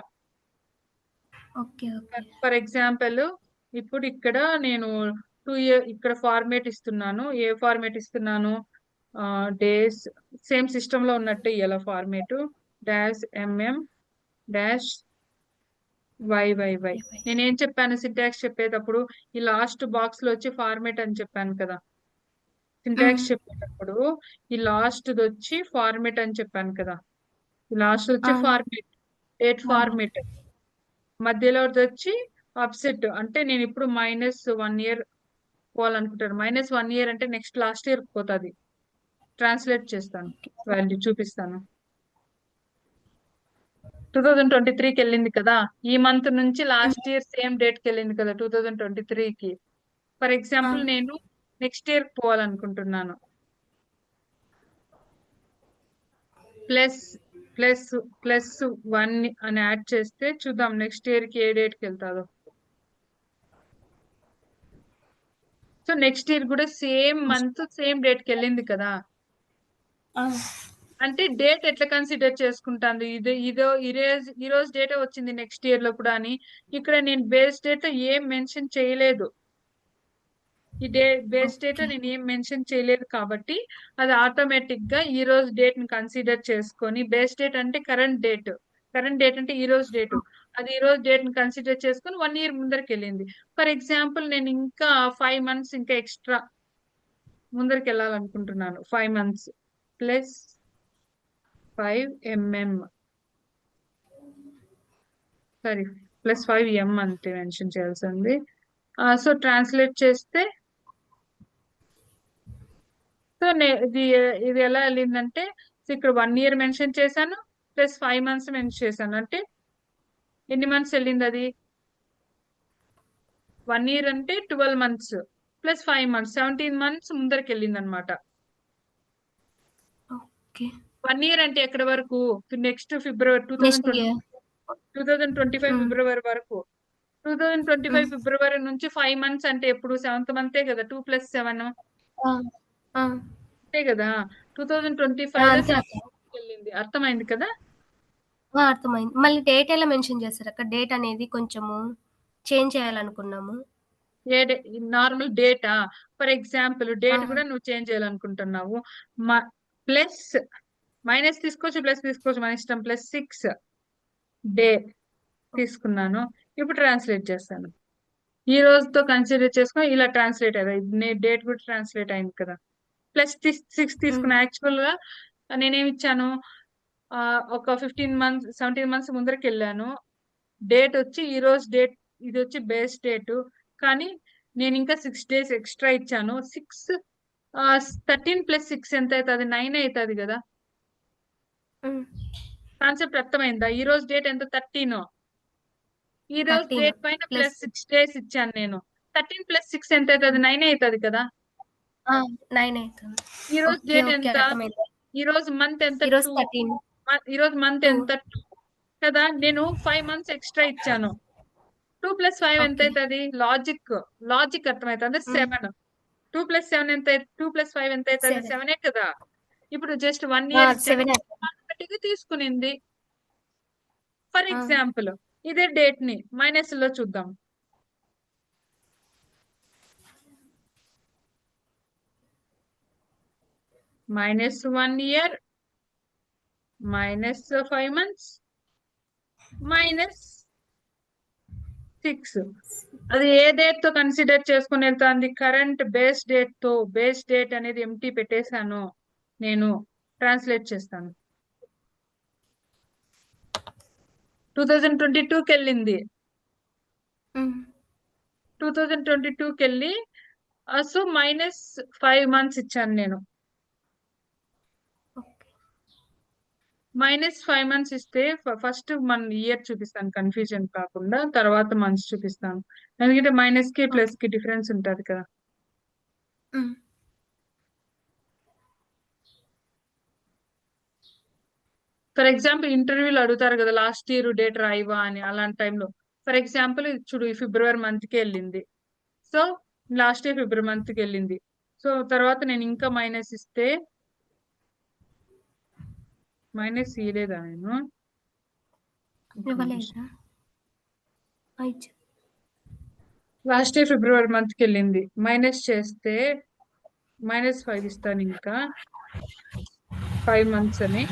ఓకే. ఓకే. ఫర్ ఎగ్జాంపుల్ ఇప్పుడు ఇక్కడ నేను 2 ఇయర్ ఇక్కడ ఫార్మేట్ ఇస్తున్నాను. ఏ ఫార్మేట్ ఇస్తున్నాను? డేస్ సేమ్ సిస్టమ్ లో ఉన్నట్టే ఇలా ఫార్మేట్ డాష్ ఎంఎం డాష్ వైవైవై. నేనేం చెప్పాను సింటాక్స్ చెప్పేటప్పుడు? ఈ లాస్ట్ బాక్స్ లో వచ్చి ఫార్మేట్ అని చెప్పాను కదా. హ్మ్. సింటాక్స్ చెప్పేటప్పుడు ఈ లాస్ట్ వచ్చి ఫార్మేట్ అని చెప్పాను కదా. ఈ లాస్ట్ ఆ! వచ్చి ఫార్మేట్, డేట్ ఫార్మాట్. ఫార్మేట్. మధ్యలో వచ్చి ఆఫ్సెట్. అంటే నేను ఇప్పుడు -1 ఇయర్ పోవాలనుకుంటాను. -1 ఇయర్ అంటే నెక్స్ట్ లాస్ట్ ఇయర్ పోతుంది. ట్రాన్స్లేట్ చేస్తాను, ఓకే. వాల్యూ చూపిస్తాను. 2023కి వెళ్ళింది కదా. ఈ మంత్ నుంచి హ్మ్. లాస్ట్ ఇయర్ సేమ్ డేట్ కి వెళ్ళింది కదా 2023కి. ఫర్ ఆ! ఎగ్జాంపుల్ నేను నెక్స్ట్ ఇయర్ పోవాలనుకుంటున్నాను. ప్లస్ ప్లస్ +1 అని యాడ్ చేస్తే చూద్దాం నెక్స్ట్ ఇయర్ కి ఏ డేట్ కి వెళ్తాదో. సో నెక్స్ట్ ఇయర్ కూడా సేమ్ మంత్ సేమ్ డేట్ కి వెళ్ళింది కదా. ఆ! అంటే డేట్ ఎట్లా కన్సిడర్ చేసుకుంటాను? ఈ రోజు డేటే వచ్చింది నెక్స్ట్ ఇయర్ లో కూడా అని. ఇక్కడ నేను బేస్ డేట్ ఏం మెన్షన్ చేయలేదు. ఈ బేస్ డేట్ ఓకే. నేను ఏం మెన్షన్ చేయలేదు కాబట్టి అది ఆటోమేటిక్ గా ఈ రోజు డేట్ ని కన్సిడర్ చేసుకొని, బేస్ డేట్ అంటే కరెంట్ డేట్, కరెంట్ డేట్ అంటే ఈ రోజు డేట్, అది ఈ రోజు డేట్ ని కన్సిడర్ చేసుకొని 1 ఇయర్ ముందరికి వెళ్ళింది. ఫర్ ఎగ్జాంపుల్ నేను ఇంకా 5 మంత్స్ ఇంకా ఎక్స్ట్రా ముందరికి వెళ్ళాలనుకుంటున్నాను. 5 మంత్స్ +5 mm, సారీ +5m అంతే మెన్షన్ చేయాల్సింది. సో ట్రాన్స్లేట్ చేస్తే సో ఇది ఎలా వెళ్ళిందంటే ఇక్కడ 1 ఇయర్ మెన్షన్ చేశాను, +5 మంత్స్ మెన్షన్ చేశాను. అంటే ఎన్ని మంత్స్ వెళ్ళింది అది? 1 ఇయర్ అంటే 12 మంత్స్ +5 మంత్స్ 17 మంత్స్ ముందరికి వెళ్ళింది అనమాట. ఓకే. 1 ఇయర్ అంటే ఎక్కడి వరకు? Next February next year. 2025 హ్మ్. ఫిబ్రవరి వరకు. హ్మ్. 2025 ఫిబ్రవరి నుంచి 5 మంత్స్ అంటే ఎప్పుడు? 7th మంతే కదా. 2 + 7 ఆ! ఆ! అంతే కదా. ఆ! 2025 లో అంతే 7 అక్క. వెళ్ళింది. అర్థమైంది కదా. అర్థమైంది. మళ్ళీ డేట్ ఎలా మెన్షన్ చేశారక్క? డేట్ అనేది కొంచెము చేంజ్ చేయాలనుకున్నాము. Normal data? ఫర్ ఎగ్జాంపుల్ ఆ! డేట్ కూడా నువ్వు చేంజ్ చేయాలనుకుంటున్నావు. ప్లస్ మైనస్ తీసుకోవచ్చు, ప్లస్ తీసుకోవచ్చు, మన ఇష్టం. +6 డే తీసుకున్నాను. ఇప్పుడు ట్రాన్స్లేట్ చేస్తాను. ఈ రోజుతో కన్సిడర్ చేసుకొని ఇలా ట్రాన్స్లేట్ అయ్యింది. డేట్ కూడా ట్రాన్స్లేట్ అయింది కదా. +6 హ్మ్. తీసుకున్నా. యాక్చువల్ గా నేనేమి ఇచ్చాను? ఒక 15 మంత్స్ 17 మంత్స్ ముందరికి వెళ్ళాను. డేట్ వచ్చి ఈ రోజు డేట్, ఇది వచ్చి బేస్ డేట్. కానీ నేను ఇంకా 6 days ఎక్స్ట్రా ఇచ్చాను. 13 + 6 ఎంత అవుతుంది? 9 అవుతుంది కదా. హ్మ్. కాన్సెప్ట్ అర్థమైందా? ఈ రోజు డేట్ ఎంత? 13. ఈ రోజు 13 డేట్ పైన ప్లస్ +6 days ఇచ్చాను నేను. 13 + 6 ఎంత అవుతుంది? 9 అవుతుంది కదా. 9 అయితుంది. ఈ రోజు ఓకే. Date okay. ఎంత? అర్థమైంది. ఈ రోజు మంత్ ఎంత? ఈరోజు 2. 13, ఈ రోజు మంత్ 2 ఎంత? 2 కదా. నేను 5 months ఎక్స్ట్రా ఇచ్చాను. 2 + 5 ఎంత ఓకే. అవుతుంది? లాజిక్ అర్థమవుతుంది. హ్మ్. 7. 2 + 7 ఎంత? 2 + 5 ఎంత అవుతుంది? 7. 7 కదా. ఇప్పుడు జస్ట్ 1 ఇయర్ ఇచ్చాను, 7 అయితుంది. ఆటోమేటిక్ తీసుకునింది. ఫర్ ఆ! ఎగ్జాంపుల్ ఇదే డేట్ ని మైనస్ లో చూద్దాం. -1 year, -5 months, -6. అది ఏ డేట్ తో కన్సిడర్ చేసుకుని వెళ్తాంది? కరెంట్ బేస్ డేట్ తో. బేస్ డేట్ అనేది ఎంటీ పెట్టేశాను, నేను ట్రాన్స్లేట్ చేస్తాను. 2022కి వెళ్ళింది. 2022కి వెళ్ళి సో -5 months ఇచ్చాను నేను. -5 months ఇస్తే ఫస్ట్ మన ఇయర్ చూపిస్తాను కన్ఫ్యూజన్ కాకుండా, తర్వాత మంత్స్ చూపిస్తాను. ఎందుకంటే మైనస్ కి ప్లస్ కి డిఫరెన్స్ ఉంటది కదా. ఫర్ ఎగ్జాంపుల్ ఇంటర్వ్యూలు అడుగుతారు కదా, లాస్ట్ ఇయర్ డేట్ రాయివా అని. అలాంటి టైంలో ఫర్ ఎగ్జాంపుల్ చూడు, ఫిబ్రవరి మంత్ కి వెళ్ళింది. So last year February month కి వెళ్ళింది. సో తర్వాత నేను ఇంకా మైనస్ ఇస్తే, మైనస్ ఇయలేదా నేను? లాస్ట్ ఇయర్ ఫిబ్రవరి మంత్ కి వెళ్ళింది. మైనస్ చేస్తే -5 ఇస్తాను, ఇంకా 5 months అని.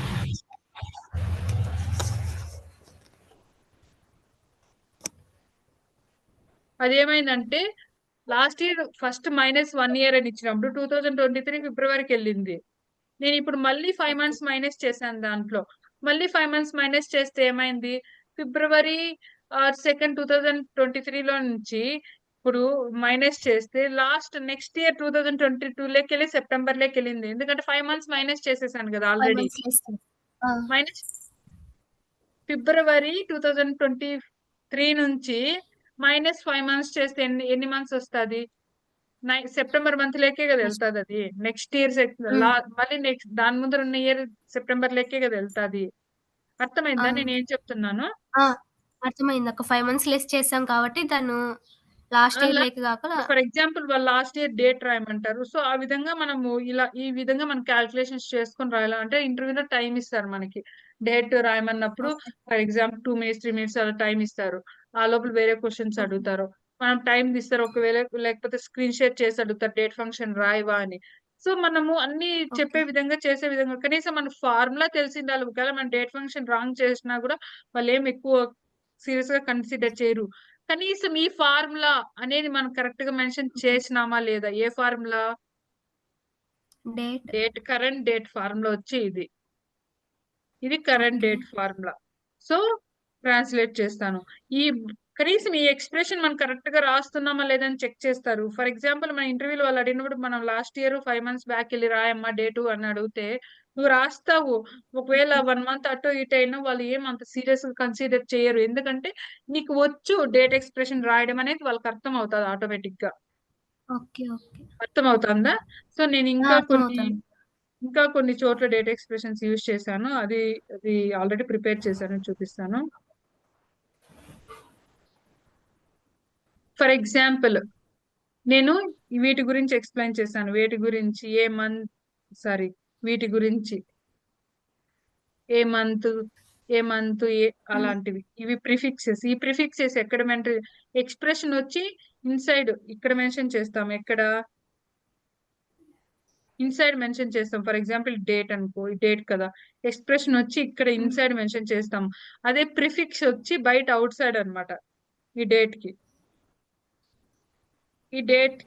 అదేమైందంటే లాస్ట్ ఇయర్ ఫస్ట్ -1 year అని ఇచ్చినప్పుడు 2023 ఫిబ్రవరికి వెళ్ళింది. నేను ఇప్పుడు మళ్ళీ 5 months మైనస్ చేశాను దాంట్లో. మళ్ళీ 5 months మైనస్ చేస్తే ఏమైంది? ఫిబ్రవరి 2nd 2023లో నుంచి ఇప్పుడు మైనస్ చేస్తే లాస్ట్ నెక్స్ట్ ఇయర్ 2022 లోకి వెళ్ళి సెప్టెంబర్ లోకి వెళ్ళింది. ఎందుకంటే 5 months మైనస్ చేసేసాను కదా ఆల్రెడీ. మైనస్ ఫిబ్రవరి 2023 నుంచి -5 months చేస్తే ఎన్ని మంత్స్ వస్తుంది? సెప్టెంబర్ మంత్ లేకే కదా వెళ్తాది అది. నెక్స్ట్ ఇయర్ మళ్ళీ నెక్స్ట్ దాని ముందర ఉన్న ఇయర్ సెప్టెంబర్ లేకే కదా వెళ్తాది. అర్థమైందా నేను ఏం చెప్తున్నాను? అర్థమైంది అక్క. 5 months లెస్ చేసాం కాబట్టి తను లాస్ట్ ఇయర్ లేక కాక ఫర్ ఎగ్జాంపుల్ వాళ్ళు లాస్ట్ ఇయర్ డేట్ రాయమంటారు. సో ఆ విధంగా మనము ఈ విధంగా మనం క్యాల్కులేషన్స్ చేసుకొని రాయాలి. అంటే ఇంటర్వ్యూలో టైం ఇస్తారు మనకి. డేట్ రాయమన్నప్పుడు ఫర్ ఎగ్జాంపుల్ 2 minutes 3 minutes అలా టైం ఇస్తారు. ఆ లోపల వేరే క్వశ్చన్స్ అడుగుతారు. మనం టైం ఇస్తారు. ఒకవేళ లేకపోతే స్క్రీన్ షేర్ చేసి అడుగుతారు, డేట్ ఫంక్షన్ రాయవా అని. సో మనము అన్ని చెప్పే విధంగా చేసే విధంగా కనీసం మన ఫార్ములా తెలిసి ఉండాలి. ఒకవేళ మన డేట్ ఫంక్షన్ రాంగ్ చేసినా కూడా వాళ్ళు ఏం ఎక్కువ సీరియస్ గా కన్సిడర్ చేయరు. కనీసం ఈ ఫార్ములా అనేది మనం కరెక్ట్ గా మెన్షన్ చేసినామా లేదా? ఏ formula? Date current date formula వచ్చి ఇది current date formula. So translate చేస్తాను. ఈ కనీసం ఈ ఎక్స్ప్రెషన్ మనం కరెక్ట్ గా రాస్తున్నామా లేదని చెక్ చేస్తారు. ఫర్ ఎగ్జాంపుల్ మన ఇంటర్వ్యూలో వాళ్ళు అడిగినప్పుడు మనం లాస్ట్ ఇయర్ 5 months బ్యాక్ వెళ్ళి రాయమ్మా డేటు అని అడిగితే నువ్వు రాస్తావు. ఒకవేళ 1 month అటు ఇటు అయినా వాళ్ళు ఏమంత సీరియస్ గా కన్సిడర్ చేయరు. ఎందుకంటే నీకు వచ్చు డేట్ ఎక్స్ప్రెషన్ రాయడం అనేది వాళ్ళకి అర్థం అవుతుంది ఆటోమేటిక్ గా. అర్థం అవుతుందా? సో నేను ఇంకా కొన్ని చోట్ల డేట్ ఎక్స్ప్రెషన్స్ యూజ్ చేశాను. అది ఆల్రెడీ ప్రిపేర్ చేశాను, చూపిస్తాను. ఫర్ ఎగ్జాంపుల్ నేను వీటి గురించి ఎక్స్ప్లెయిన్ చేశాను. వీటి గురించి వీటి గురించి ఏ మంత్ అలాంటివి. ఇవి ప్రిఫిక్సెస్. ఈ ప్రిఫిక్సెస్ ఎక్కడ ఎక్స్ప్రెషన్ వచ్చి ఇన్సైడ్ ఇక్కడ మెన్షన్ చేస్తాం. ఎక్కడ ఇన్సైడ్ మెన్షన్ చేస్తాం. ఫర్ ఎగ్జాంపుల్ డేట్ అనుకో, డేట్ కదా. ఎక్స్ప్రెషన్ వచ్చి ఇక్కడ ఇన్సైడ్ మెన్షన్ చేస్తాం. అదే ప్రిఫిక్స్ వచ్చి బయట అవుట్ సైడ్ అనమాట. ఈ డేట్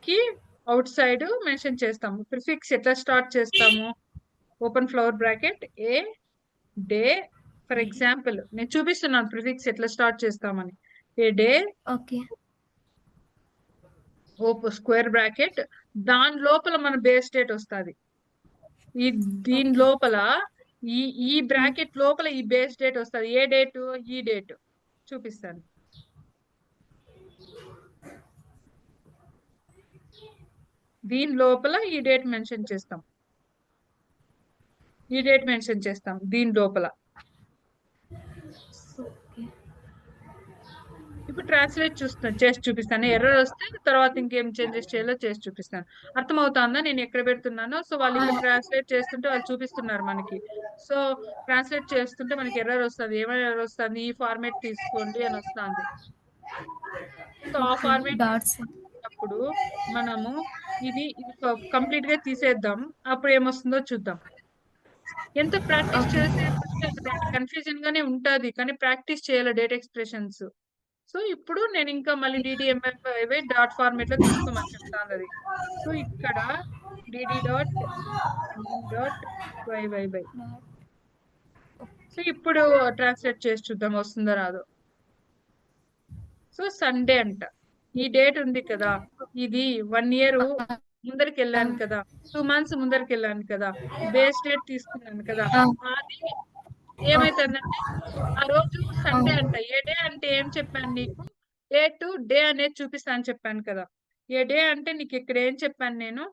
కి అవుట్ సైడ్ మెన్షన్ చేస్తాము. ప్రిఫిక్స్ ఎట్లా స్టార్ట్ చేస్తాము? Open flower bracket A day. For example నేను చూపిస్తున్నాను ప్రిఫిక్స్ ఎట్లా స్టార్ట్ చేస్తామని. ఏ డే స్క్వేర్ బ్రాకెట్, దాని లోపల మన బేస్ డేట్ వస్తుంది. దీని లోపల ఈ బ్రాకెట్ లోపల ఈ బేస్ డేట్ వస్తుంది. ఏ డేట్? ఈ డేట్ చూపిస్తాను. దీని లోపల ఈ డేట్ మెన్షన్ చేస్తాం. దీని లోపల. ఇప్పుడు ట్రాన్స్లేట్ చేసి చూపిస్తాను. ఎర్రర్ వస్తే తర్వాత ఇంకేం చేంజెస్ చేయాలో చేసి చూపిస్తాను. అర్థమవుతుందా నేను ఎక్కడ పెడుతున్నానో? సో వాళ్ళు ఇక్కడ ట్రాన్స్లేట్ చేస్తుంటే వాళ్ళు చూపిస్తున్నారు మనకి. సో ట్రాన్స్లేట్ చేస్తుంటే మనకి ఎర్రర్ వస్తుంది. ఏమైనా ఎర్రర్ వస్తుంది? ఈ ఫార్మేట్ తీసుకోండి అని వస్తుంది. సో ఆ ఫార్మేట్ అప్పుడు మనము ఇది కంప్లీట్ గా తీసేద్దాం. అప్పుడు ఏమొస్తుందో చూద్దాం. ఎంత ప్రాక్టీస్ ఓకే. చేసే కొద్దీ కన్ఫ్యూజన్ గానే ఉంటది. కానీ ప్రాక్టీస్ చేయాలి డేట్ ఎక్స్‌ప్రెషన్స్. సో, ఇప్పుడు నేను ఇంకా మళ్ళీ డీడీఎంఎఫ్ఐవై డాట్ ఫార్మాట్‌లో తీసుకోమని చెప్తానది. సో, ఇక్కడ DD dot M dot YYY. So, ఇప్పుడు ట్రాన్స్‌లేట్ చేసి చూద్దాం వస్తుందో రాదో. సో, సండే అంట. ఈ డేట్ ఉంది కదా! ఇది 1 ఇయర్ ముందరికెళ్ళాను కదా! 2 మంత్స్ ముందరికెళ్ళాను కదా! బేస్ డేట్ తీసుకున్నాను కదా! ఆ! అది ఏమైతుందంటే ఆ రోజు ఆ! సండే అంట. ఏ డే అంటే ఏం చెప్పాను నీకు? డే టు డే అనేది చూపిస్తా అని చెప్పాను కదా! ఏ డే అంటే నీకిక్కడ ఏం చెప్పాను నేను?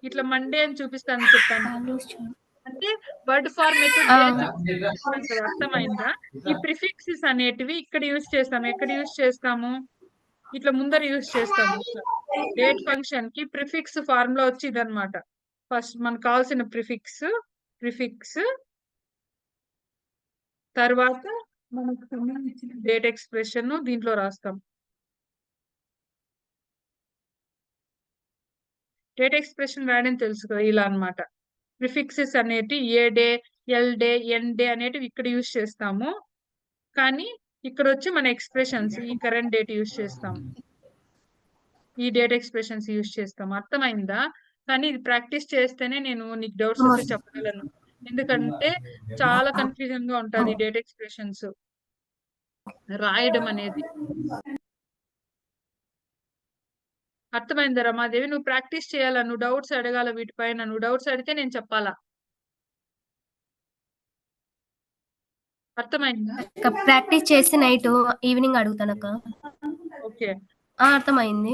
ఇట్లా మండే అని చూపిస్తానని చెప్పాను కదా! వాల్యూస్ చూడు. అంటే వర్డ్ ఫార్మాట్ ఆ! డే చూపిస్తానని చెప్పాను కదా! అర్థమైందా? ఈ ప్రిఫిక్సెస్ అనేటివి ఇక్కడ యూజ్ చేస్తాము. ఎక్కడ యూజ్ చేస్తాము? ఇట్లా ముందర యూజ్ చేస్తాము. ఇట్లా డేట్ ఫంక్షన్‌కి ప్రిఫిక్స్ ఫార్ములా వచ్చి ఇదన్నమాట. ఫస్ట్ మనకు కావాల్సిన ప్రిఫిక్స్ తర్వాత మనకు సంబంధించిన డేట్ ఎక్స్‌ప్రెషన్ దీంట్లో రాస్తాం. డేట్ ఎక్స్‌ప్రెషన్ రాయడం తెలుసు కదా! ఇలా అన్నమాట. ప్రిఫిక్సెస్ అనేటివి A day, L day, N day అనేటివి ఇక్కడ యూజ్ చేస్తాము. కానీ ఇక్కడొచ్చి మన ఎక్స్‌ప్రెషన్స్ ఈ కరెంట్ డేట్ యూజ్ చేస్తాం. ఈ డేట్ ఎక్స్‌ప్రెషన్స్ యూజ్ చేస్తాం. అర్థమైందా? కానీ ఇది ప్రాక్టీస్ చేస్తేనే నేను నీకు డౌట్స్ వస్తే చెప్పగలను. ఎందుకంటే చాలా కన్‌ఫ్యూజన్‌గా ఉంటది డేట్ ఎక్స్‌ప్రెషన్స్ రాయడం అనేది. అర్థమైందా రమాదేవి? నువ్వు ప్రాక్టీస్ చేయాలా. నువ్వు డౌట్స్ అడగాల వీటిపైన. నువ్వు డౌట్స్ అడిగితే నేను చెప్పాలా. అర్థమైందా? అక్క ప్రాక్టీస్ చేసి నైటు ఈవినింగ్ అడుగుతానక్క. ఓకే. ఆ! అర్థమైంది.